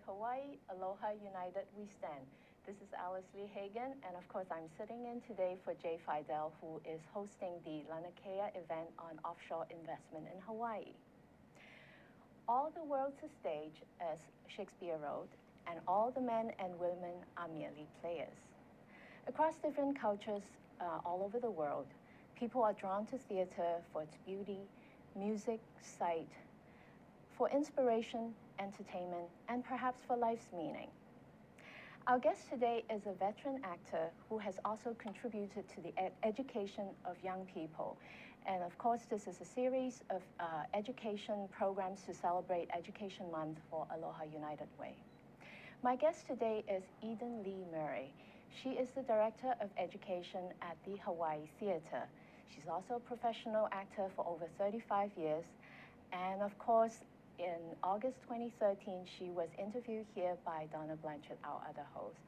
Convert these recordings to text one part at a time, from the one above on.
Hawaii, Aloha United We Stand. This is Alice Li-Hagan, and of course I'm sitting in today for Jay Fidell, who is hosting the Lanakea event on offshore investment in Hawaii. All the world's a stage, as Shakespeare wrote, and all the men and women are merely players. Across different cultures all over the world, people are drawn to theater for its beauty, music, sight, for inspiration, entertainment, and perhaps for life's meaning. Our guest today is a veteran actor who has also contributed to the education of young people. And of course, this is a series of education programs to celebrate Education Month for Aloha United Way. My guest today is Eden Lee Murray. She is the Director of Education at the Hawaii Theater. She's also a professional actor for over 35 years. And of course, in August 2013, she was interviewed here by Donna Blanchard, our other host.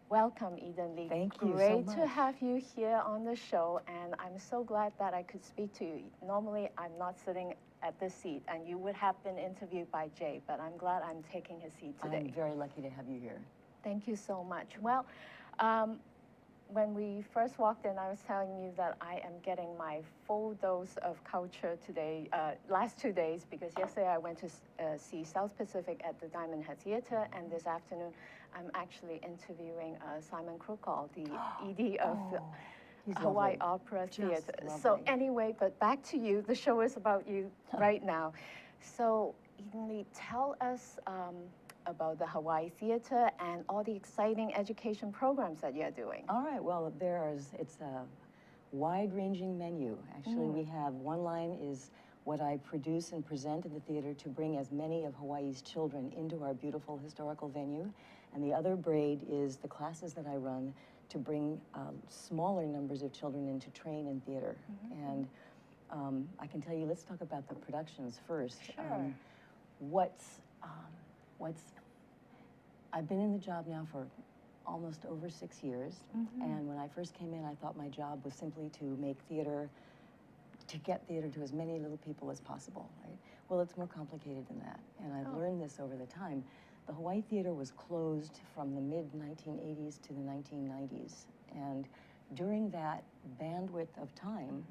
Welcome, Eden Lee. Thank you so much. Great to have you here on the show, and I'm so glad that I could speak to you. Normally, I'm not sitting at this seat, and you would have been interviewed by Jay, but I'm glad I'm taking his seat today. I'm very lucky to have you here. Thank you so much. Well, when we first walked in, I was telling you that I am getting my full dose of culture today, last 2 days, because yesterday I went to see South Pacific at the Diamond Head Theater, and this afternoon I'm actually interviewing Simon Krukal, the ED of Hawaii Opera Theater. So anyway, but back to you. The show is about you right now. So Eden Lee, tell us about the Hawaii Theater and all the exciting education programs that you're doing. All right, well, it's a wide-ranging menu. Actually, we have one line is what I produce and present in the theater to bring as many of Hawaii's children into our beautiful historical venue. And the other braid is the classes that I run to bring smaller numbers of children in to train in theater. And I can tell you, let's talk about the productions first. Sure. I've been in the job now for almost over 6 years, and when I first came in, I thought my job was simply to make theater, to get theater to as many little people as possible, right? Well, it's more complicated than that, and I've learned this over the time. The Hawaii Theater was closed from the mid-1980s to the 1990s, and during that bandwidth of time,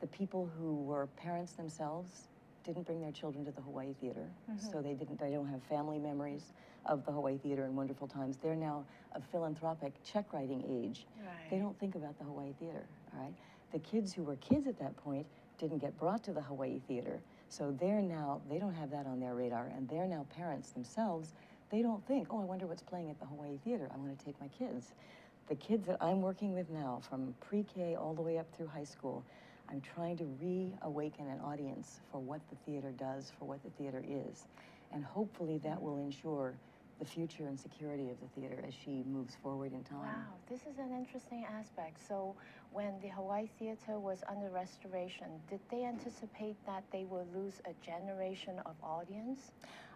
the people who were parents themselves didn't bring their children to the Hawaii Theater, so they don't have family memories of the Hawaii Theater and wonderful times. They're now a philanthropic check writing age. Right. They don't think about the Hawaii Theater, all right? The kids who were kids at that point didn't get brought to the Hawaii Theater, so they don't have that on their radar, and they're now parents themselves. They don't think, oh, I wonder what's playing at the Hawaii Theater. I want to take my kids. The kids that I'm working with now, from pre-K all the way up through high school, I'm trying to reawaken an audience for what the theater does, for what the theater is. And hopefully that will ensure the future and security of the theater as she moves forward in time. Wow, this is an interesting aspect. So when the Hawaii Theater was under restoration, did they anticipate that they will lose a generation of audience?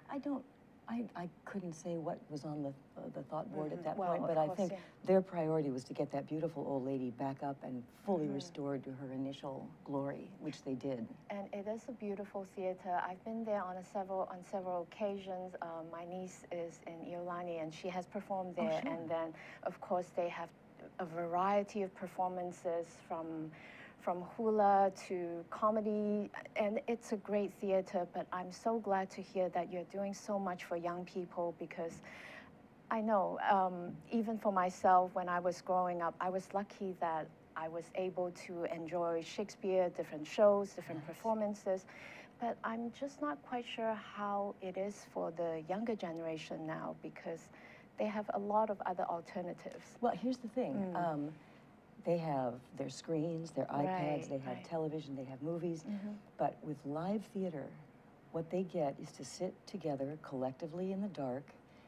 I couldn't say what was on the thought board at that point, but I think their priority was to get that beautiful old lady back up and fully restored to her initial glory, which they did. And it is a beautiful theater. I've been there on several occasions. My niece is in Iolani, and she has performed there. And then, of course, they have a variety of performances from hula to comedy, and it's a great theater, but I'm so glad to hear that you're doing so much for young people, because I know, even for myself, when I was growing up, I was lucky that I was able to enjoy Shakespeare, different shows, different performances, but I'm just not quite sure how it is for the younger generation now, because they have a lot of other alternatives. Well, here's the thing. They have their screens, their iPads, they have television, they have movies. But with live theater, what they get is to sit together collectively in the dark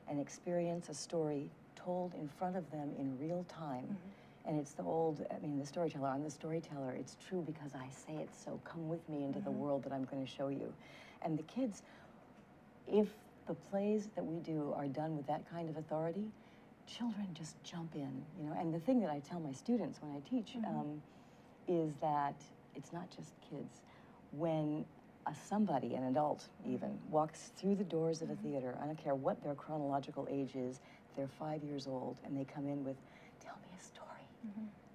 and experience a story told in front of them in real time. And it's the old, the storyteller, I'm the storyteller. It's true because I say it, so come with me into the world that I'm going to show you. And the kids, if the plays that we do are done with that kind of authority, children just jump in, And the thing that I tell my students when I teach is that it's not just kids. When somebody, an adult even, walks through the doors of a theater, I don't care what their chronological age is, they're 5 years old, and they come in with, tell me a story,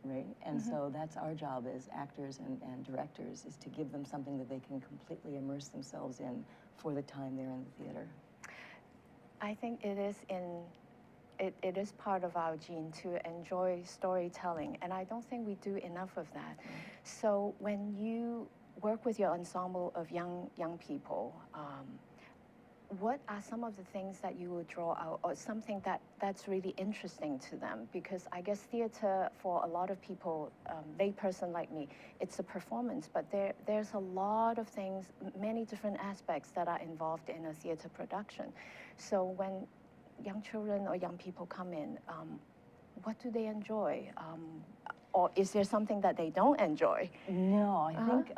right? And so that's our job as actors and directors, is to give them something that they can completely immerse themselves in for the time they're in the theater. I think it is part of our gene to enjoy storytelling, and I don't think we do enough of that. So when you work with your ensemble of young people, what are some of the things that you would draw out, or something that's really interesting to them? Because I guess theater, for a lot of people, layperson like me, it's a performance, but there's a lot of things, many different aspects that are involved in a theater production. So when young children or young people come in, what do they enjoy? Or is there something that they don't enjoy? No, I think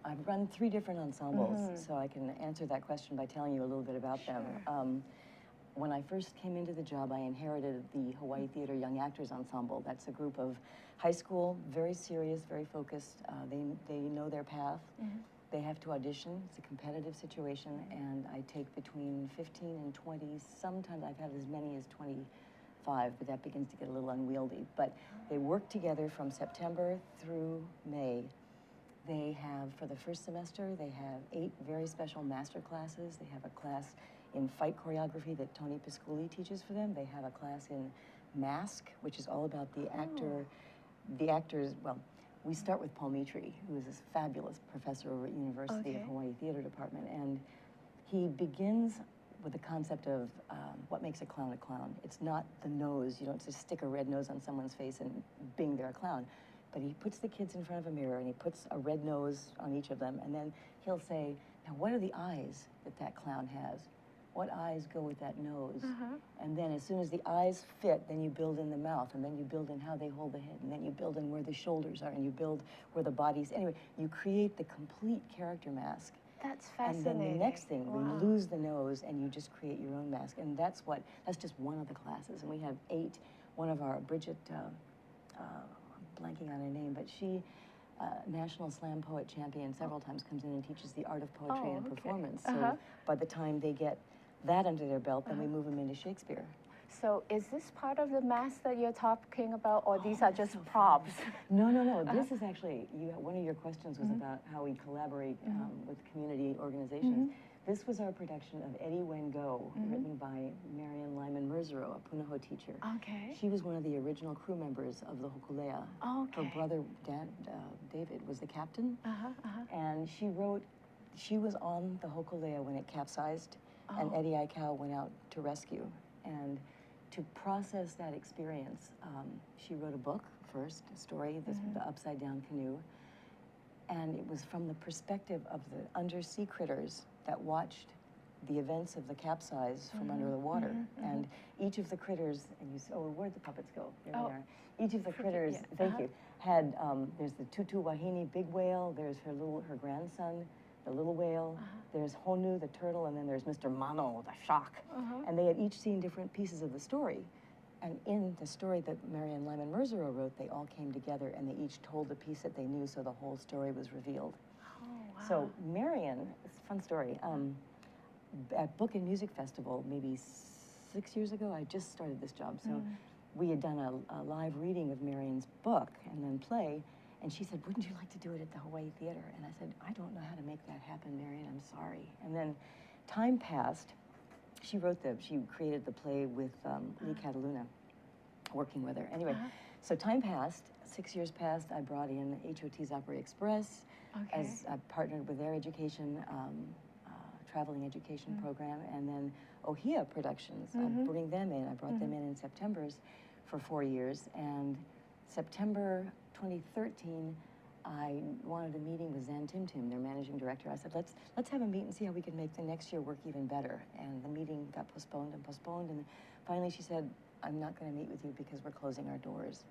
I've run 3 different ensembles, so I can answer that question by telling you a little bit about them. When I first came into the job, I inherited the Hawaii Theater Young Actors Ensemble. That's a group of high school, very serious, very focused. They know their path. They have to audition. It's a competitive situation, and I take between 15 and 20. Sometimes I've had as many as 25, but that begins to get a little unwieldy. But they work together from September through May. They have, for the first semester, they have 8 very special master classes. They have a class in fight choreography that Tony Pisculi teaches for them. They have a class in mask, which is all about the actors, well, we start with Paul Mitri, who is this fabulous professor over at University of Hawaii Theater Department, and he begins with the concept of what makes a clown a clown. It's not the nose. You don't just stick a red nose on someone's face and bing, they're a clown. But he puts the kids in front of a mirror, and he puts a red nose on each of them, and then he'll say, now what are the eyes that clown has? What eyes go with that nose? And then as soon as the eyes fit, then you build in the mouth, and then you build in how they hold the head, and then you build in where the shoulders are, and you build where the body's. Anyway, you create the complete character mask. That's fascinating. And then the next thing, we lose the nose, and you just create your own mask. And that's just one of the classes. And we have 8. One of our, Bridget, blanking on her name, but she, National Slam Poet champion, several times comes in and teaches the art of poetry and performance. So by the time they get that under their belt, then we move them into Shakespeare. So is this part of the mask that you're talking about, or these are just props? No. This is actually, one of your questions was about how we collaborate with community organizations. This was our production of Eddie When Go, written by Marian Lyman Merzero, a Punahou teacher. She was one of the original crew members of the Hokulea. Her brother, David, was the captain. And she was on the Hokulea when it capsized, and Eddie Aikau went out to rescue. And to process that experience, she wrote a book first, a story, The Upside Down Canoe. And it was from the perspective of the undersea critters that watched the events of the capsize from under the water. And each of the critters, and you say, oh, where'd the puppets go? There they are. Each of the critters, thank you, had, there's the Tutu Wahine big whale, there's her grandson, the little whale, there's Honu, the turtle, and then there's Mr. Mano, the shark. And they had each seen different pieces of the story. And in the story that Marian Lyman Merzero wrote, they all came together and they each told the piece that they knew, so the whole story was revealed. So Marian, it's a fun story, at Book and Music Festival, maybe 6 years ago, I just started this job, so we had done a live reading of Marian's book and then play, and she said, wouldn't you like to do it at the Hawaii Theater? And I said, I don't know how to make that happen, Marian, I'm sorry. And then time passed. She created the play with Lee Cataluna, working with her. Anyway, so time passed, 6 years passed, I brought in HOT's Opera Express as I partnered with their education, traveling education program, and then Ohia Productions. I bring them in. I brought them in September's for 4 years, and September 2013, I wanted a meeting with Zan Tim Tim, their managing director. I said, let's have a meet and see how we can make the next year work even better. And the meeting got postponed, and finally she said, I'm not going to meet with you because we're closing our doors.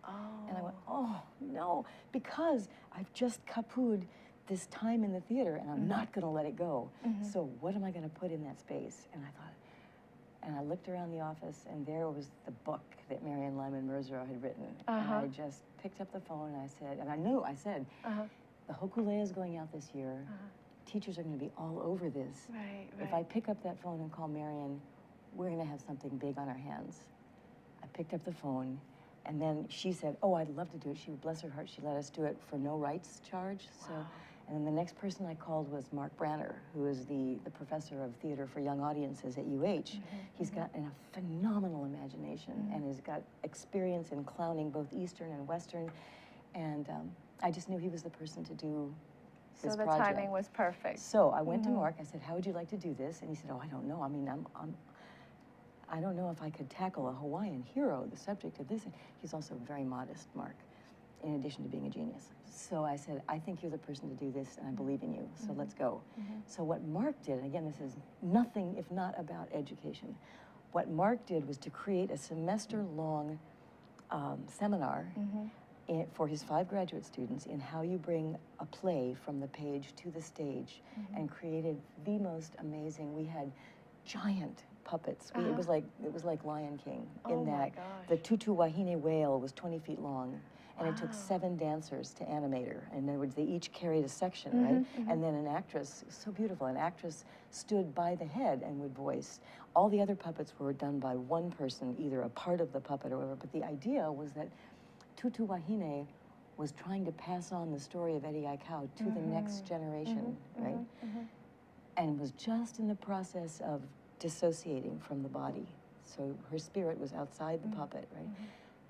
And I went, oh, no, because I've just kapooed this time in the theater, and I'm not going to let it go. So what am I going to put in that space? And I thought, and I looked around the office, and there was the book that Marian Lyman Merzero had written. And I just picked up the phone, and I said, the Hokulea is going out this year. teachers are going to be all over this. Right, If I pick up that phone and call Marion, we're going to have something big on our hands. I picked up the phone, and then she said, oh, I'd love to do it. She, bless her heart, she let us do it for no rights charge. So, and then the next person I called was Mark Branner, who is the professor of theater for young audiences at UH. He's got a phenomenal imagination and has got experience in clowning both Eastern and Western. And I just knew he was the person to do this project. So the timing was perfect. So I went to Mark, I said, how would you like to do this? And he said, oh, I don't know. I mean, I don't know if I could tackle a Hawaiian hero, the subject of this. And he's also very modest, Mark, in addition to being a genius. So I said, I think you're the person to do this, and I believe in you, so let's go. So what Mark did, and again, this is nothing if not about education, what Mark did was to create a semester-long seminar for his 5 graduate students in how you bring a play from the page to the stage, and created the most amazing. We had giant puppets. It was like Lion King in that the tutu wahine whale was 20 feet long, and it took 7 dancers to animate her. In other words, they each carried a section, right? And then an actress, so beautiful, an actress stood by the head and would voice. All the other puppets were done by one person, either a part of the puppet or whatever. But the idea was that Tutu Wahine was trying to pass on the story of Eddie Aikau to the next generation, right? And was just in the process of dissociating from the body. So her spirit was outside the puppet, right?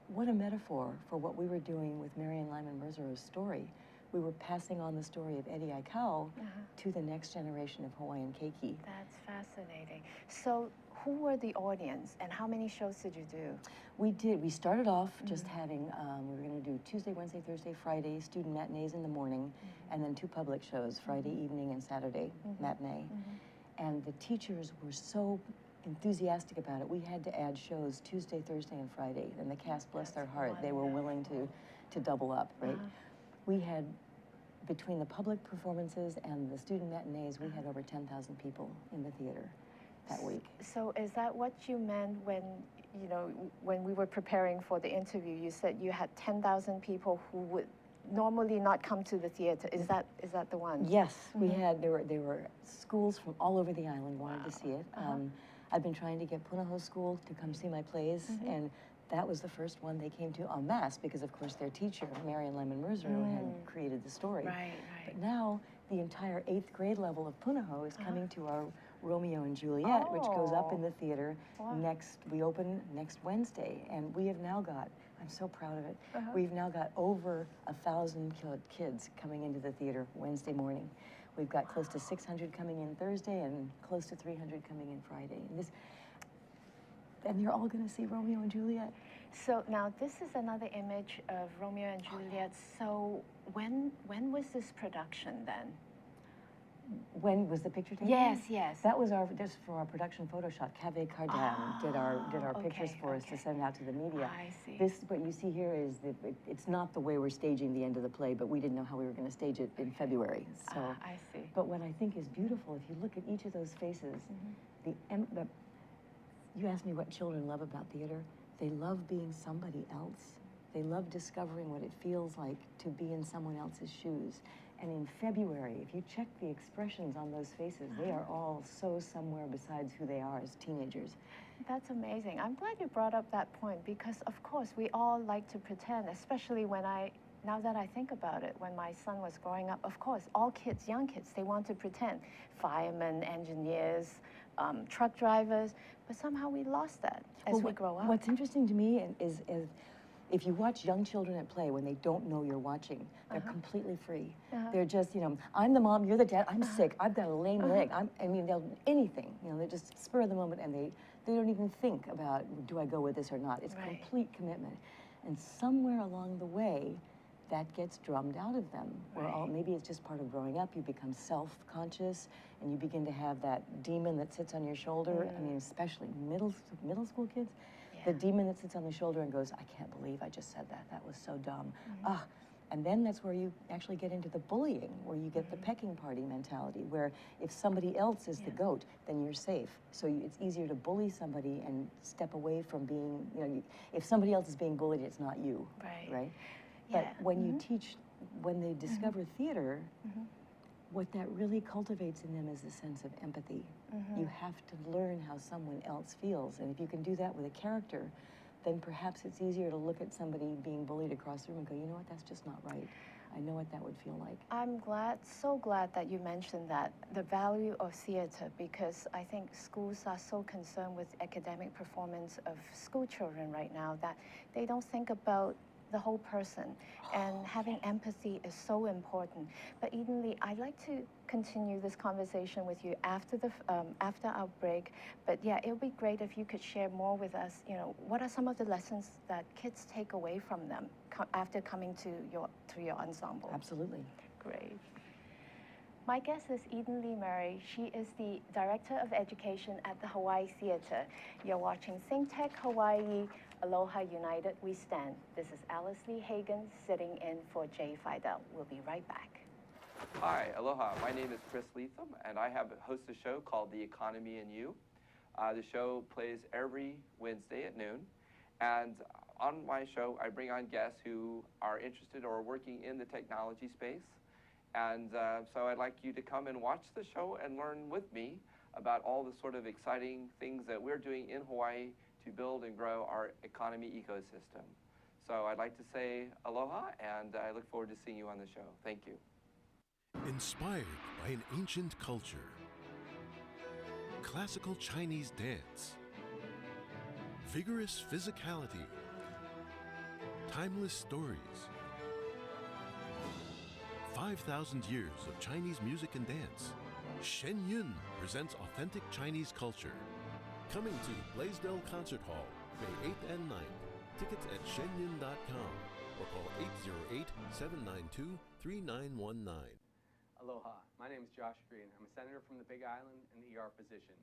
What a metaphor for what we were doing with Marion Lyman Merzero's story. We were passing on the story of Eddie Aikau to the next generation of Hawaiian keiki. That's fascinating. So who were the audience, and how many shows did you do? We started off just having, we were going to do Tuesday, Wednesday, Thursday, Friday, student matinees in the morning, and then 2 public shows, Friday evening and Saturday matinee. And the teachers were so enthusiastic about it. We had to add shows Tuesday, Thursday, and Friday, and the cast, bless their heart, they were willing to double up, right? We had, between the public performances and the student matinees, we had over 10,000 people in the theater that week. So is that what you meant when, you know, when we were preparing for the interview, you said you had 10,000 people who would normally not come to the theater? Is that the one? Yes, we had, there were schools from all over the island wanted to see it. I've been trying to get Punahou School to come see my plays, and that was the first one they came to en masse because, of course, their teacher, Marion Lyman Merzero, had created the story. But now the entire 8th grade level of Punahou is coming to our Romeo and Juliet, which goes up in the theater we open next Wednesday, and we have now got, I'm so proud of it, we've now got over 1,000 kids coming into the theater Wednesday morning. We've got close to 600 coming in Thursday and close to 300 coming in Friday. And they're all going to see Romeo and Juliet. So now this is another image of Romeo and Juliet. So when was this production then? When was the picture taken? Yes, yes. That was just for our production photo shot. Cave Cardan did our pictures for us to send out to the media. I see. What you see here is it's not the way we're staging the end of the play, but we didn't know how we were going to stage it in February. So I see. But what I think is beautiful, if you look at each of those faces, you asked me what children love about theater. They love being somebody else. They love discovering what it feels like to be in someone else's shoes. And in February, if you check the expressions on those faces, they are all so somewhere besides who they are as teenagers. That's amazing. I'm glad you brought up that point because, of course, we all like to pretend, especially now that I think about it, when my son was growing up, of course, all kids, young kids, they want to pretend. Firemen, engineers, truck drivers, but somehow we lost that as we grow up. What's interesting to me is if you watch young children at play when they don't know you're watching, they're completely free. They're just, you know, I'm the mom, you're the dad, I'm sick, I've got a lame leg. They'll anything, you know, they just spur of the moment and they don't even think about, do I go with this or not? It's complete commitment. And somewhere along the way, that gets drummed out of them. Maybe it's just part of growing up, you become self-conscious and you begin to have that demon that sits on your shoulder. I mean, especially middle school kids. The demon that sits on the shoulder and goes, I can't believe I just said that. That was so dumb. And then that's where you actually get into the bullying, where you get the pecking party mentality, where if somebody else is the goat, then you're safe. So it's easier to bully somebody and step away from being, you know, if somebody else is being bullied, it's not you, right? But when you teach, when they discover theater, what that really cultivates in them is a sense of empathy. You have to learn how someone else feels, and if you can do that with a character, then perhaps it's easier to look at somebody being bullied across the room and go, you know what, that's just not right. I know what that would feel like. I'm so glad that you mentioned that, the value of theater, because I think schools are so concerned with academic performance of school children right now that they don't think about the whole person, and having empathy is so important. But Eden Lee, I'd like to continue this conversation with you after after our break. But yeah, it would be great if you could share more with us. You know, what are some of the lessons that kids take away from them after coming to your ensemble? Absolutely. Great. My guest is Eden Lee Murray. She is the Director of Education at the Hawaii Theater. You're watching Think Tech Hawaii, Aloha United We Stand. This is Alice Li-Hagan sitting in for Jay Fidell. We'll be right back. Hi, aloha. My name is Chris Leatham, and I host a show called The Economy and You. The show plays every Wednesday at noon, and on my show, I bring on guests who are interested or working in the technology space. And so I'd like you to come and watch the show and learn with me about all the sort of exciting things that we're doing in Hawaii to build and grow our economy ecosystem. So I'd like to say aloha, and I look forward to seeing you on the show. Thank you. Inspired by an ancient culture, classical Chinese dance, vigorous physicality, timeless stories, 5,000 years of Chinese music and dance, Shen Yun presents authentic Chinese culture. Coming to Blaisdell Concert Hall, May 8th and 9th. Tickets at shenyun.com or call 808-792-3919. Aloha, my name is Josh Green. I'm a senator from the Big Island and the ER physician.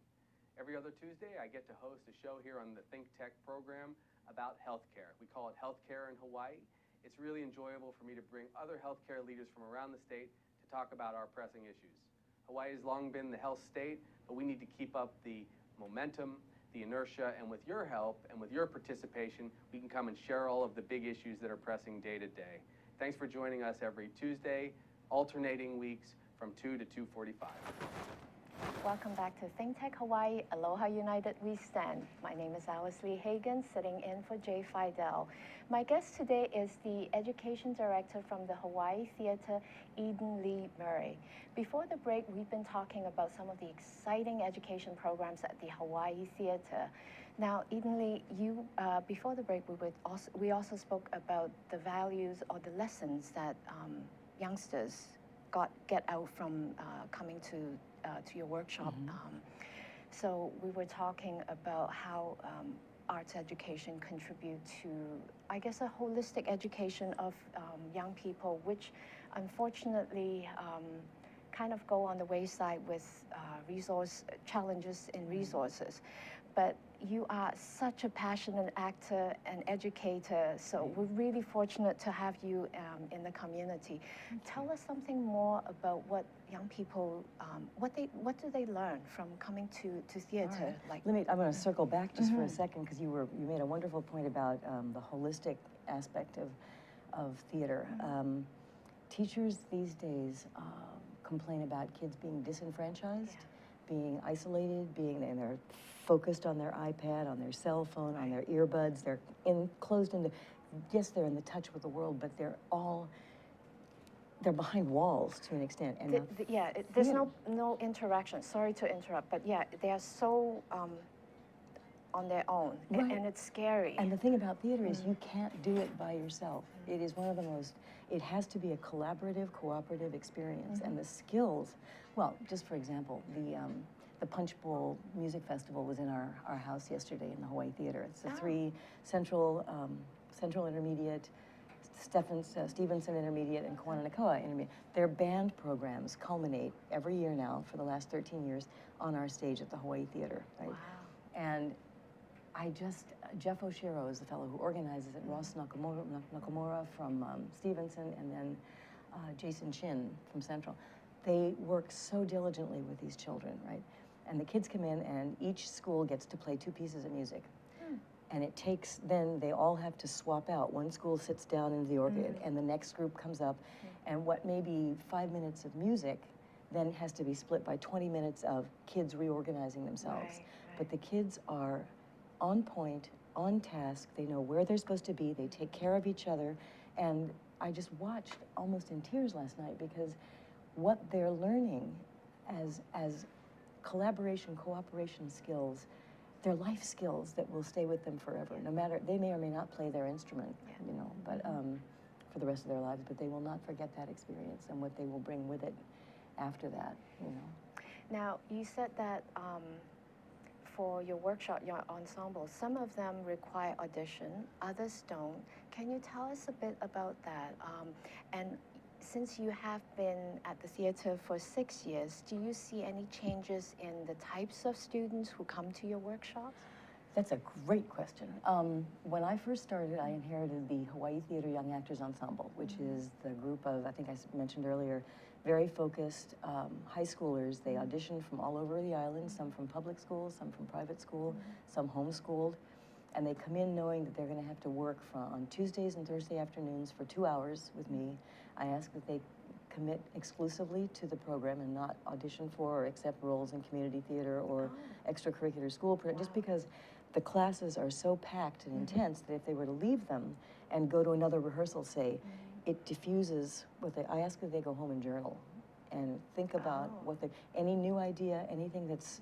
Every other Tuesday, I get to host a show here on the Think Tech program about healthcare. We call it Healthcare in Hawaii. It's really enjoyable for me to bring other healthcare leaders from around the state to talk about our pressing issues. Hawaii has long been the health state, but we need to keep up the momentum, the inertia, and with your help and with your participation, we can come and share all of the big issues that are pressing day to day. Thanks for joining us every Tuesday, alternating weeks from 2 to 2:45. Welcome back to Think Tech Hawaii, Aloha United We Stand. My name is Alice Li-Hagan, sitting in for Jay Fidell. My guest today is the Education Director from the Hawaii Theater, Eden Lee Murray. Before the break, we've been talking about some of the exciting education programs at the Hawaii Theater. Now, Eden Lee, before the break, we also spoke about the values or the lessons that youngsters get out from coming to your workshop. So we were talking about how arts education contribute to, I guess, a holistic education of young people, which unfortunately kind of go on the wayside with resource challenges in resources. But you are such a passionate actor and educator, so we're really fortunate to have you in the community. Tell us something more about what young people, what do they learn from coming to theater? Right. Like, I'm going to circle back just for a second, because you made a wonderful point about the holistic aspect of theater. Teachers these days complain about kids being disenfranchised, being isolated, and they're focused on their iPad, on their cell phone, on their earbuds. They're enclosed into, yes, they're in the touch with the world, but they're behind walls to an extent. And there's no interaction. Sorry to interrupt, but yeah, they are so on their own, and it's scary. And the thing about theater is you can't do it by yourself. It is one of the most, it has to be a collaborative, cooperative experience. And the skills, well, just for example, the Punch Bowl Music Festival was in our house yesterday in the Hawaii Theater. It's the three Central Intermediate, Stevenson Intermediate, and Kawananakoa Intermediate. Their band programs culminate every year now for the last 13 years on our stage at the Hawaii Theater, right? Wow. And Jeff Oshiro is the fellow who organizes it, Ross Nakamura from Stevenson, and then Jason Chin from Central. They work so diligently with these children, right? And the kids come in, and each school gets to play 2 pieces of music. And it takes, then they all have to swap out. One school sits down into the organ, and the next group comes up, and what may be 5 minutes of music then has to be split by 20 minutes of kids reorganizing themselves. But the kids are on point, on task, they know where they're supposed to be, they take care of each other, and I just watched almost in tears last night because what they're learning as collaboration, cooperation skills, they're life skills that will stay with them forever. No matter, they may or may not play their instrument, you know, but for the rest of their lives, but they will not forget that experience and what they will bring with it after that, you know. Now, you said that for your workshop, your ensemble, some of them require audition, others don't. Can you tell us a bit about that? And since you have been at the theater for 6 years, do you see any changes in the types of students who come to your workshops? That's a great question. When I first started, I inherited the Hawaii Theater Young Actors Ensemble, which is the group of, I think I mentioned earlier, very focused high schoolers. They audition from all over the island, some from public schools, some from private school, some homeschooled. And they come in knowing that they're going to have to work on Tuesdays and Thursday afternoons for 2 hours with me. I ask that they commit exclusively to the program and not audition for or accept roles in community theater or extracurricular school, just because the classes are so packed and intense that if they were to leave them and go to another rehearsal, say, it diffuses what I ask that they go home and journal and think about any new idea, anything that's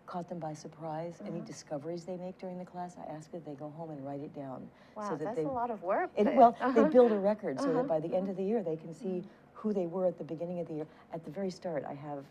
caught them by surprise, any discoveries they make during the class, I ask that they go home and write it down. Wow, so that that's they, a lot of work. Well, they build a record so that by the end of the year they can see who they were at the beginning of the year. At the very start, I have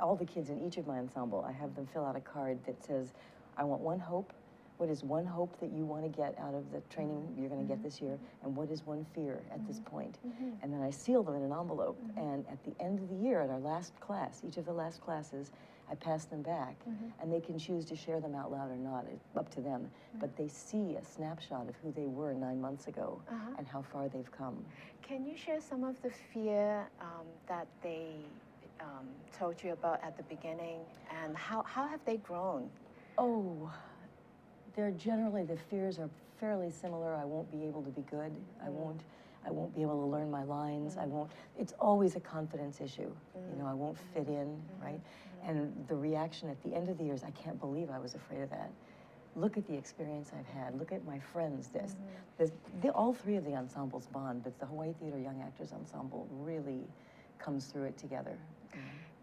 all the kids in each of my ensemble, I have them fill out a card that says, I want one hope. What is one hope that you want to get out of the training you're going to get this year? And what is one fear at this point? And then I seal them in an envelope. And at the end of the year, at our last class, each of the last classes, I pass them back. And they can choose to share them out loud or not. It's up to them. But they see a snapshot of who they were 9 months ago and how far they've come. Can you share some of the fear that they told you about at the beginning? And how have they grown? Oh, they're generally, the fears are fairly similar. I won't be able to be good. I won't be able to learn my lines. It's always a confidence issue. You know, I won't fit in, right? And the reaction at the end of the year is, I can't believe I was afraid of that. Look at the experience I've had. Look at my friends. All three of the ensembles bond, but the Hawaii Theater Young Actors Ensemble really comes through it together.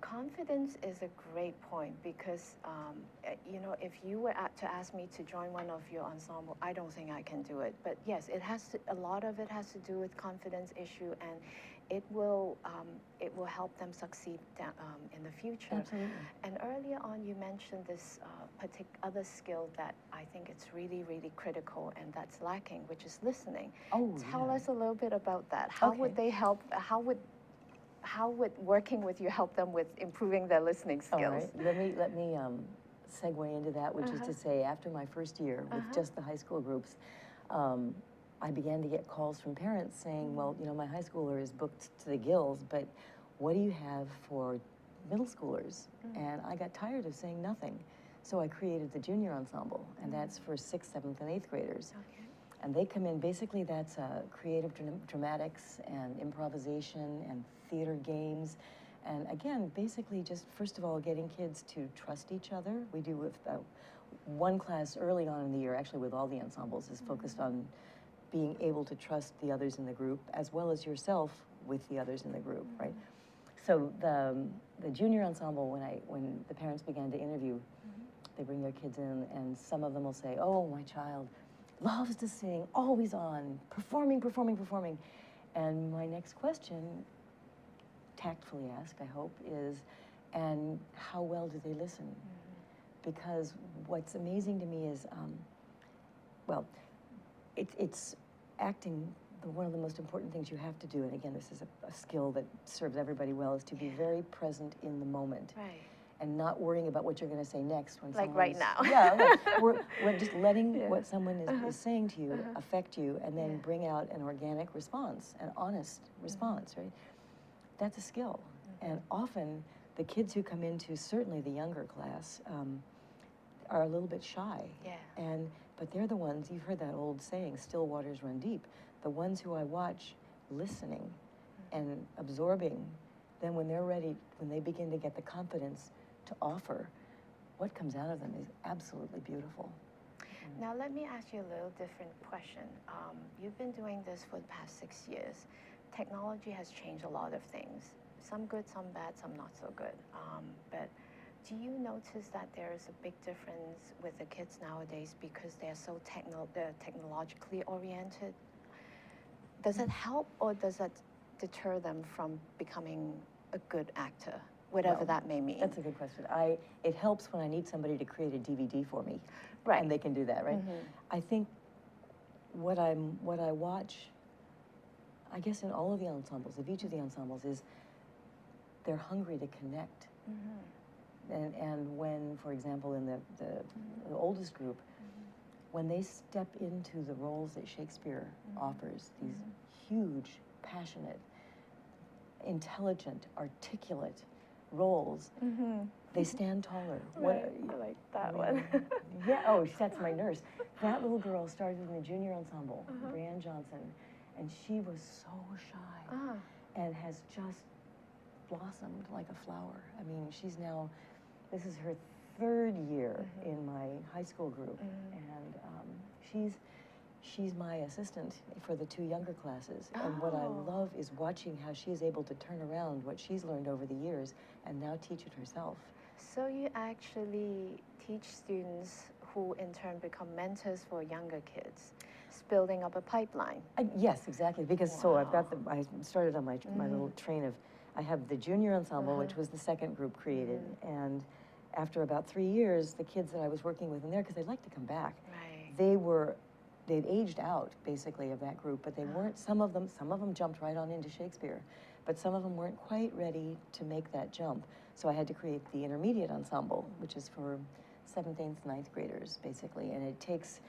Confidence is a great point because, you know, if you were to ask me to join one of your ensemble, I don't think I can do it. But yes, a lot of it has to do with confidence issue, and it will help them succeed in the future. Absolutely. And earlier on, you mentioned this other skill that I think it's really, really critical, and that's lacking, which is listening. Tell us a little bit about that. How would they help? How would working with you help them with improving their listening skills? All right, let me segue into that, which is to say, after my first year with just the high school groups, I began to get calls from parents saying, well, you know, my high schooler is booked to the gills, but what do you have for middle schoolers? And I got tired of saying nothing. So I created the junior ensemble, and that's for 6th, 7th, and 8th graders. And they come in, basically that's creative dramatics and improvisation and theater games. And again, basically just, first of all, getting kids to trust each other. We do with one class early on in the year, actually with all the ensembles, is focused on being able to trust the others in the group, as well as yourself with the others in the group, right? So the junior ensemble, when the parents began to interview, they bring their kids in, and some of them will say, oh, my child loves to sing, always on, performing. And my next question, tactfully asked, I hope, is, and how well do they listen? Because what's amazing to me is, well, it's acting, one of the most important things you have to do, and again, this is a skill that serves everybody well, is to be very present in the moment. Right. And not worrying about what you're going to say next when like right now. We're just letting what someone is saying to you affect you, and then bring out an organic response, an honest response, right? That's a skill. And often the kids who come into certainly the younger class are a little bit shy. But they're the ones, you've heard that old saying, still waters run deep. The ones who I watch listening and absorbing then when they're ready, when they begin to get the confidence to offer, what comes out of them is absolutely beautiful. Now, let me ask you a little different question. You've been doing this for the past 6 years. Technology has changed a lot of things. Some good, some bad, some not so good. But do you notice that there is a big difference with the kids nowadays because they're so technologically oriented? Does it help or does it deter them from becoming a good actor, whatever that may mean? That's a good question. It helps when I need somebody to create a DVD for me. Right. And they can do that, right? I think what I watch, I guess in all of the ensembles, of each of the ensembles, is they're hungry to connect. And when, for example, in the oldest group, when they step into the roles that Shakespeare offers, these huge, passionate, intelligent, articulate roles, they stand taller. Right. I like that one. Yeah, oh, that's my nurse. That little girl started in the junior ensemble, Brianne Johnson, and she was so shy and has just blossomed like a flower. I mean, she's now, this is her 3rd year in my high school group, and she's my assistant for the 2 younger classes. And what I love is watching how she is able to turn around what she's learned over the years and now teach it herself. So you actually teach students who in turn become mentors for younger kids, building up a pipeline. Yes, exactly, because so I've got I started on my little train of, I have the junior ensemble, which was the 2nd group created, and after about 3 years, the kids that I was working with in there, because they'd like to come back, they'd aged out basically of that group, but they weren't, some of them jumped right on into Shakespeare, but some of them weren't quite ready to make that jump. So I had to create the intermediate ensemble, which is for 7th, 8th, 9th graders, basically, and it takes,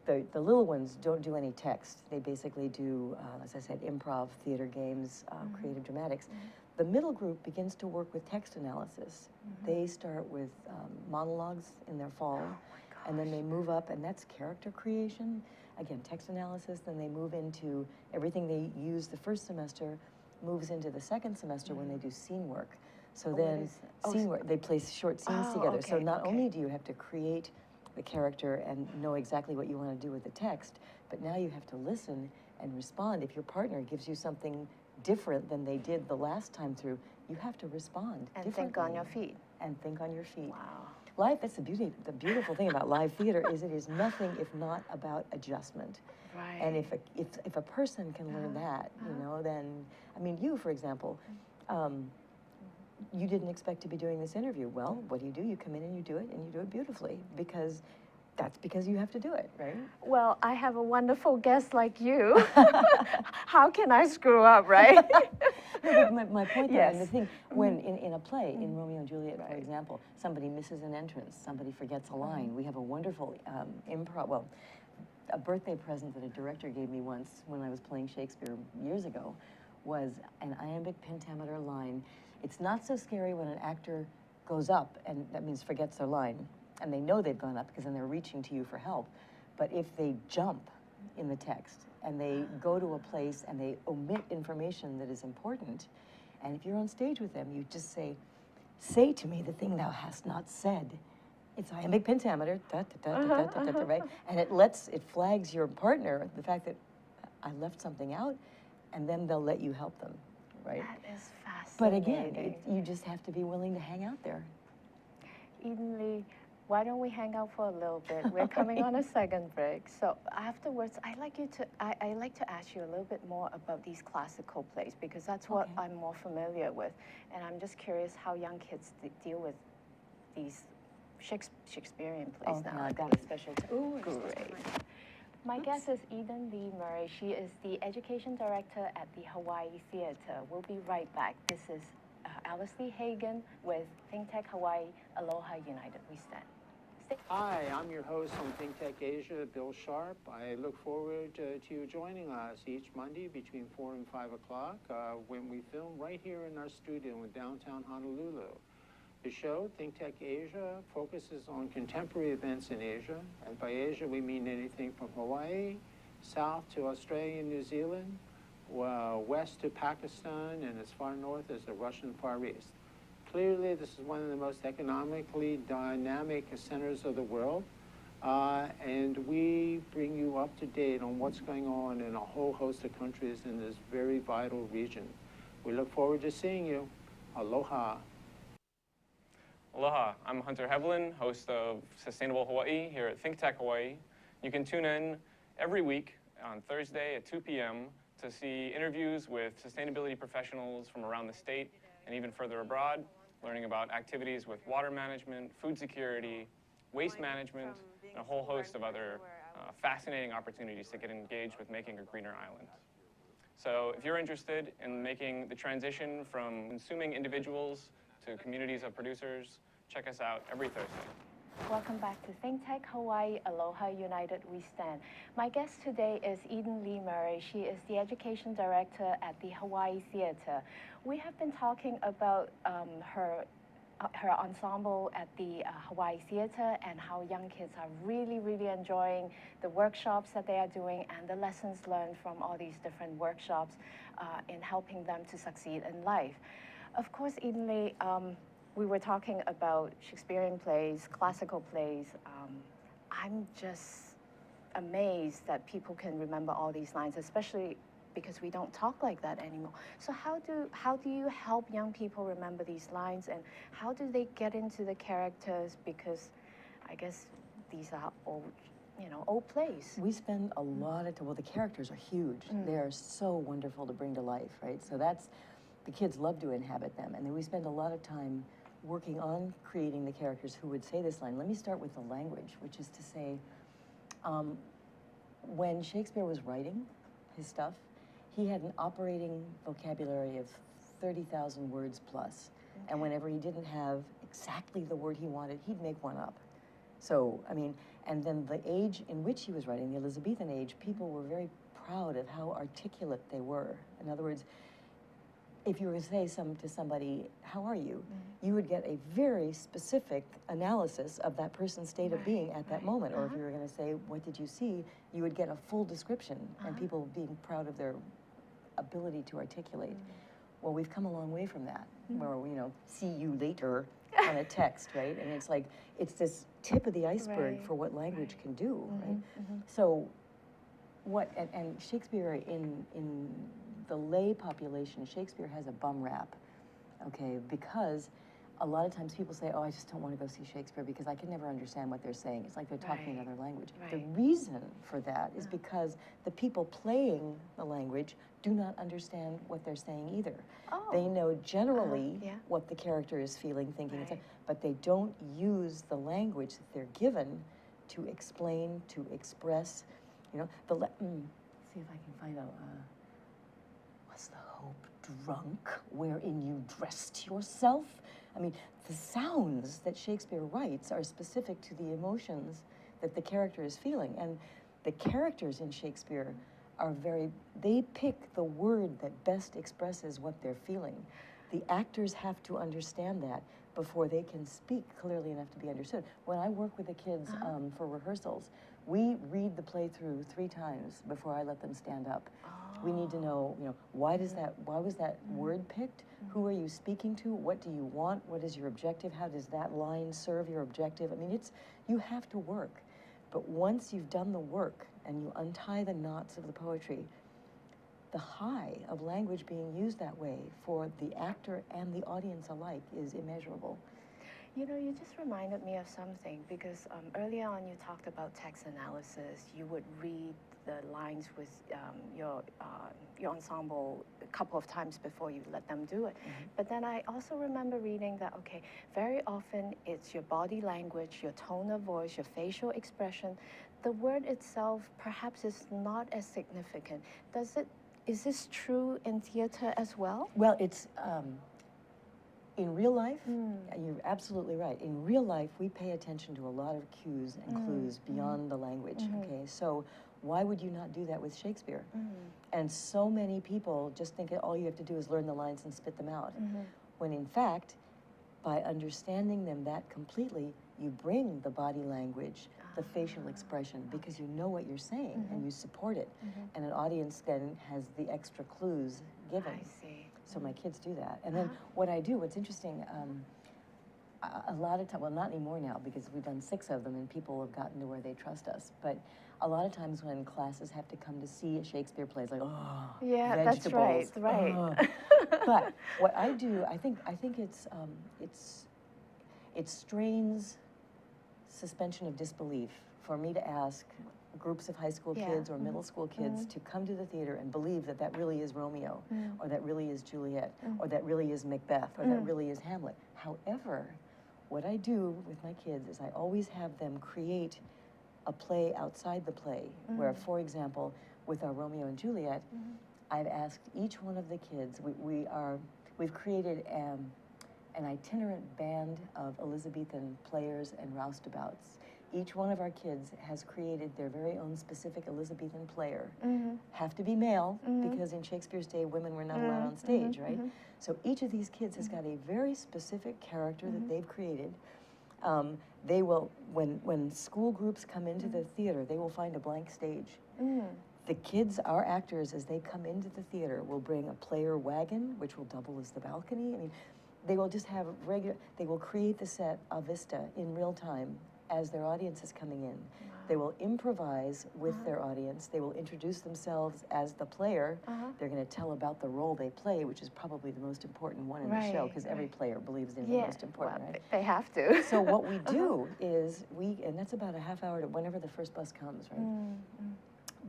the little ones don't do any text. They basically do, as I said, improv, theater games, creative dramatics. The middle group begins to work with text analysis. They start with monologues in their fall, and then they move up, and that's character creation. Again, text analysis, then they move into everything they use the 1st semester, moves into the 2nd semester when they do scene work. So then scene work, they play short scenes together. So not only do you have to create the character and know exactly what you want to do with the text, but now you have to listen and respond. If your partner gives you something different than they did the last time through, you have to respond and think on your feet. And think on your feet. Wow. Live, that's the beautiful thing about live theater is it is nothing if not about adjustment. Right. And if a person can learn that, you know, then, I mean, you, for example, you didn't expect to be doing this interview. Well, what do? You come in and you do it, and you do it beautifully, because that's because you have to do it, right? Well, I have a wonderful guest like you. How can I screw up, right? No, but my point there, and the thing, when in a play, in Romeo and Juliet, for example, somebody misses an entrance, somebody forgets a line. We have a wonderful improv, a birthday present that a director gave me once when I was playing Shakespeare years ago was an iambic pentameter line. It's not so scary when an actor goes up, and that means forgets their line, and they know they've gone up because then they're reaching to you for help. But if they jump in the text and they go to a place and they omit information that is important, and if you're on stage with them, you just say to me the thing thou hast not said. It's iambic pentameter, right? And it flags your partner the fact that I left something out, and then they'll let you help them, right? That is fascinating. But again, you just have to be willing to hang out there. Eden Lee, why don't we hang out for a little bit? We're coming on a second break. So afterwards, I like to ask you a little bit more about these classical plays, because that's what I'm more familiar with. And I'm just curious how young kids deal with these Shakespearean plays now. I've got a special Great. My guest is Eden Lee Murray. She is the education director at the Hawaii Theater. We'll be right back. This is Alice Li-Hagan with Think Tech Hawaii, Aloha United We Stand. Hi, I'm your host on Think Tech Asia, Bill Sharp. I look forward to you joining us each Monday between 4 and 5 o'clock when we film right here in our studio in downtown Honolulu. The show, Think Tech Asia, focuses on contemporary events in Asia. And by Asia, we mean anything from Hawaii, south to Australia and New Zealand, west to Pakistan, and as far north as the Russian Far East. Clearly, this is one of the most economically dynamic centers of the world, and we bring you up to date on what's going on in a whole host of countries in this very vital region. We look forward to seeing you. Aloha. Aloha, I'm Hunter Hevlin, host of Sustainable Hawaii here at Think Tech Hawaii. You can tune in every week on Thursday at 2 p.m. to see interviews with sustainability professionals from around the state and even further abroad, learning about activities with water management, food security, waste management, and a whole host of other fascinating opportunities to get engaged with making a greener island. So if you're interested in making the transition from consuming individuals to communities of producers, check us out every Thursday. Welcome back to Think Tech Hawaii, Aloha United We Stand. My guest today is Eden Lee Murray. She is the Education Director at the Hawaii Theatre. We have been talking about her ensemble at the Hawaii Theatre and how young kids are really, really enjoying the workshops that they are doing and the lessons learned from all these different workshops in helping them to succeed in life. Of course, Eden Lee, we were talking about Shakespearean plays, classical plays. I'm just amazed that people can remember all these lines, especially because we don't talk like that anymore. So how do you help young people remember these lines, and how do they get into the characters? Because I guess these are old plays. We spend a lot of time, well, the characters are huge. They are so wonderful to bring to life, right? So the kids love to inhabit them. And then we spend a lot of time working on creating the characters who would say this line. Let me start with the language, which is to say, when Shakespeare was writing his stuff, he had an operating vocabulary of 30,000 words plus. Okay. And whenever he didn't have exactly the word he wanted, he'd make one up. So, I mean, and then the age in which he was writing, the Elizabethan age, people were very proud of how articulate they were. In other words, if you were to say to somebody, how are you? You would get a very specific analysis of that person's state of being at that moment. Or if you were going to say, what did you see? You would get a full description and people being proud of their ability to articulate. Well, we've come a long way from that, where, see you later on a text, right? And it's like, it's this tip of the iceberg for what language can do, right? So and Shakespeare in the lay population, Shakespeare has a bum rap, okay? Because a lot of times people say, oh, I just don't want to go see Shakespeare because I can never understand what they're saying. It's like they're talking another language. The reason for that is because the people playing the language do not understand what they're saying either. They know generally what the character is feeling, thinking, but they don't use the language that they're given to explain, to express, see if I can find out, was the hope drunk wherein you dressed yourself? I mean, the sounds that Shakespeare writes are specific to the emotions that the character is feeling. And the characters in Shakespeare are they pick the word that best expresses what they're feeling. The actors have to understand that before they can speak clearly enough to be understood. When I work with the kids for rehearsals, we read the play through 3 times before I let them stand up. We need to know, why was that word picked? Who are you speaking to? What do you want? What is your objective? How does that line serve your objective? I mean, you have to work. But once you've done the work and you untie the knots of the poetry, the high of language being used that way for the actor and the audience alike is immeasurable. You just reminded me of something, because earlier on you talked about text analysis. You would read the lines with your ensemble a couple of times before you let them do it. But then I also remember reading that, very often it's your body language, your tone of voice, your facial expression. The word itself perhaps is not as significant. Is this true in theater as well? Well, it's in real life, you're absolutely right. In real life, we pay attention to a lot of cues and clues beyond the language, okay? So why would you not do that with Shakespeare? And so many people just think all you have to do is learn the lines and spit them out. When in fact, by understanding them that completely, you bring the body language, the facial expression, because you know what you're saying and you support it. And an audience then has the extra clues given. I see. So my kids do that. And then what I do, what's interesting, a lot of times, well, not anymore now because we've done 6 of them and people have gotten to where they trust us. But a lot of times when classes have to come to see a Shakespeare play, it's like, oh, yeah, vegetables. that's right, Oh. But what I do, I think it strains suspension of disbelief for me to ask groups of high school kids or middle school kids to come to the theater and believe that that really is Romeo, or that really is Juliet, or that really is Macbeth, or that really is Hamlet. However, what I do with my kids is I always have them create a play outside the play, where, for example, with our Romeo and Juliet, I've asked each one of the kids, we've created an itinerant band of Elizabethan players and roustabouts. Each one of our kids has created their very own specific Elizabethan player. Have to be male, because in Shakespeare's day, women were not allowed on stage, right? So each of these kids has got a very specific character that they've created. They will, when school groups come into the theater, they will find a blank stage. The kids, our actors, as they come into the theater, will bring a player wagon, which will double as the balcony. I mean, they will just have they will create the set a vista in real time as their audience is coming in. They will improvise with their audience. They will introduce themselves as the player. They're going to tell about the role they play, which is probably the most important one in the show, because every player believes they're the most important, right? They have to. So what we do is and that's about a half hour to whenever the first bus comes, right?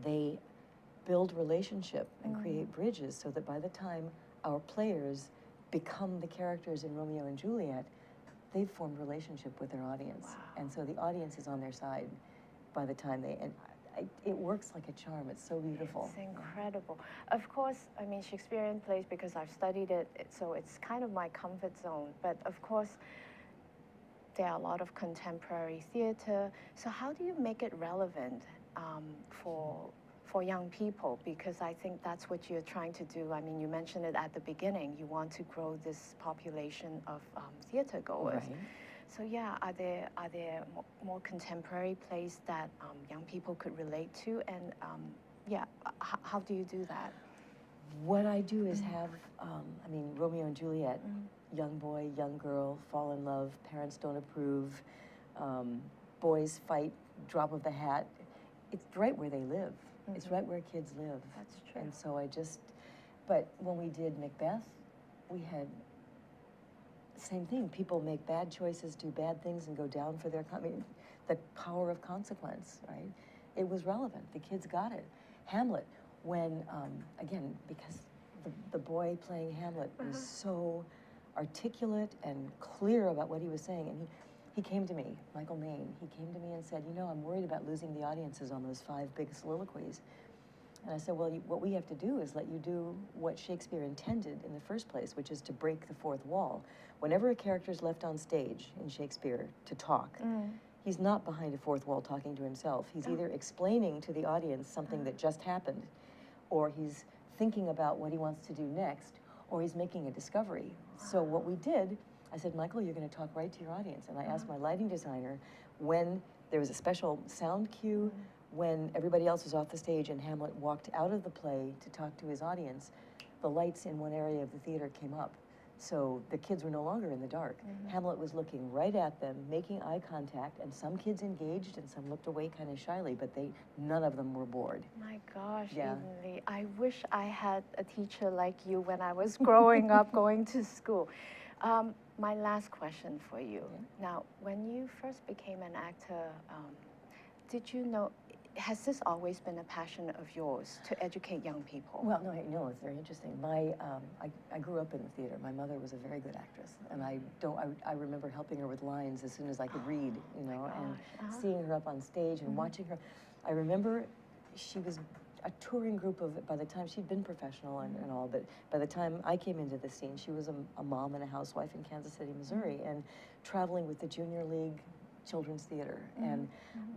They build relationship and create bridges so that by the time our players become the characters in Romeo and Juliet, they've formed relationship with their audience. And so the audience is on their side by the time it works like a charm. It's so beautiful. It's incredible. Of course, I mean, Shakespearean plays, because I've studied it, so it's kind of my comfort zone. But of course, there are a lot of contemporary theater. So how do you make it relevant for young people? Because I think that's what you're trying to do. I mean, you mentioned it at the beginning. You want to grow this population of theater goers. Right. So yeah, are there more contemporary plays that young people could relate to? And how do you do that? What I do is have, I mean, Romeo and Juliet, young boy, young girl, fall in love, parents don't approve, boys fight, drop of the hat. It's right where they live. It's right where kids live. That's true. And so but when we did Macbeth, we had same thing. People make bad choices, do bad things, and go down for their, I mean, the power of consequence, right? It was relevant. The kids got it. Hamlet, when, again, because the boy playing Hamlet was so articulate and clear about what he was saying, and he came to me, Michael Maine, he came to me and said, you know, I'm worried about losing the audiences on those 5 big soliloquies. And I said, well, what we have to do is let you do what Shakespeare intended in the first place, which is to break the fourth wall. Whenever a character is left on stage in Shakespeare to talk, he's not behind a fourth wall talking to himself. He's either explaining to the audience something that just happened, or he's thinking about what he wants to do next, or he's making a discovery. So what we did, I said, Michael, you're going to talk right to your audience. And I asked my lighting designer when there was a special sound cue, when everybody else was off the stage and Hamlet walked out of the play to talk to his audience, the lights in one area of the theater came up. So the kids were no longer in the dark. Hamlet was looking right at them, making eye contact, and some kids engaged and some looked away kind of shyly, but none of them were bored. My gosh, Yeah. Evenly, I wish I had a teacher like you when I was growing up, going to school. My last question for you. Now, when you first became an actor, did you know, has this always been a passion of yours to educate young people? Well, no, it's very interesting. I grew up in the theater. My mother was a very good actress, and I remember helping her with lines as soon as I could read, you know, and seeing her up on stage and watching her. I remember she was a touring group of, by the time she'd been professional and all, but by the time I came into the scene, she was a mom and a housewife in Kansas City, Missouri, and traveling with the Junior League Children's Theater. And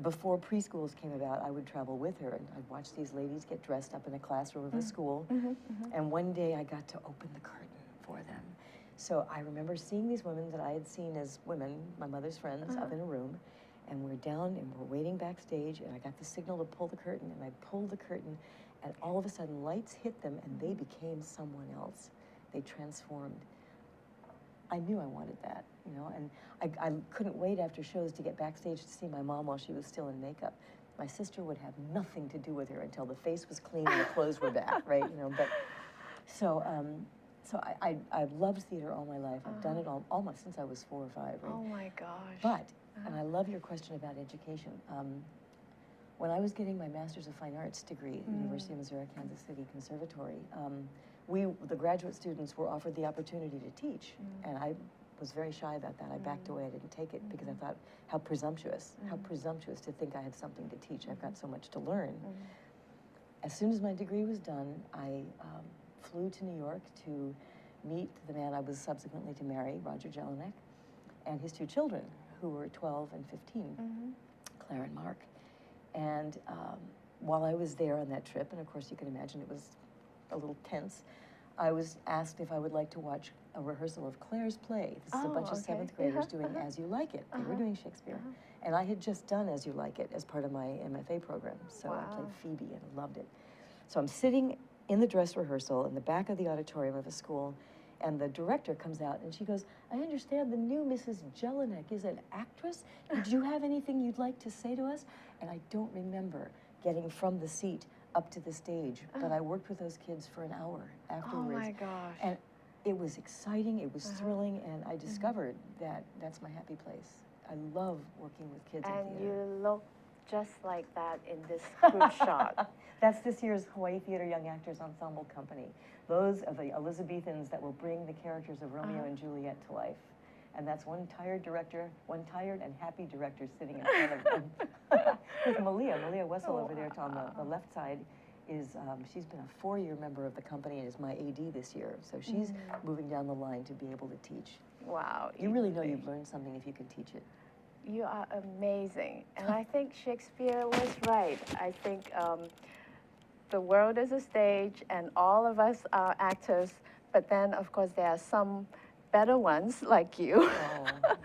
before preschools came about, I would travel with her, and I'd watch these ladies get dressed up in a classroom of a school. And one day I got to open the curtain for them. So I remember seeing these women that I had seen as women, my mother's friends, up in a room, and we're down and we're waiting backstage, and I got the signal to pull the curtain, and I pulled the curtain, and all of a sudden lights hit them, and they became someone else. They transformed. I knew I wanted that, you know, and I couldn't wait after shows to get backstage to see my mom while she was still in makeup. My sister would have nothing to do with her until the face was clean and the clothes were back, right? You know, but so I've loved theater all my life. I've done it almost since I was 4 or 5. Right? Oh my gosh. But, and I love your question about education. When I was getting my Master's of Fine Arts degree at the University of Missouri, Kansas City Conservatory, the graduate students were offered the opportunity to teach, and I was very shy about that. I backed away. I didn't take it because I thought, how presumptuous to think I had something to teach. I've got so much to learn. As soon as my degree was done, I flew to New York to meet the man I was subsequently to marry, Roger Jelinek, and his 2 children, who were 12 and 15, Claire and Mark. And while I was there on that trip, and of course you can imagine it was a little tense, I was asked if I would like to watch a rehearsal of Claire's play. This is a bunch of 7th graders doing As You Like It. They were doing Shakespeare. And I had just done As You Like It as part of my MFA program. So I played Phoebe and loved it. So I'm sitting in the dress rehearsal in the back of the auditorium of a school, and the director comes out and she goes, I understand the new Mrs. Jelinek is an actress. Did you have anything you'd like to say to us? And I don't remember getting from the seat up to the stage, but I worked with those kids for an hour afterwards. Oh my gosh. And it was exciting, it was thrilling, and I discovered that that's my happy place. I love working with kids in And theater. you look just like that in this group shot. That's this year's Hawaii Theater Young Actors Ensemble Company. Those are the Elizabethans that will bring the characters of Romeo and Juliet to life. And that's one tired director, one tired and happy director sitting in front of them. With Malia Wessel over there on the left side is, she's been a 4-year member of the company and is my AD this year. So she's moving down the line to be able to teach. Wow. You really know you've learned something if you can teach it. You are amazing. And I think Shakespeare was right. I think the world is a stage and all of us are actors, but then of course there are some better ones like you. Oh.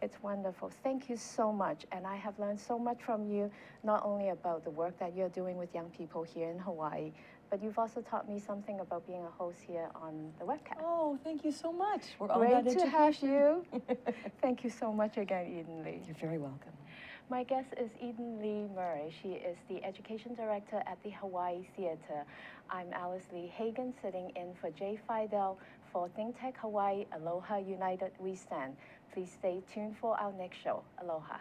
It's wonderful. Thank you so much. And I have learned so much from you, not only about the work that you're doing with young people here in Hawaii, but you've also taught me something about being a host here on the webcast. Oh, thank you so much. We're all Great about to education. have you. Thank you so much again, Eden Lee. You're very welcome. My guest is Eden Lee Murray. She is the Education Director at the Hawaii Theater. I'm Alice Li-Hagan, sitting in for Jay Fidell for Think Tech Hawaii. Aloha United We Stand. Please stay tuned for our next show. Aloha.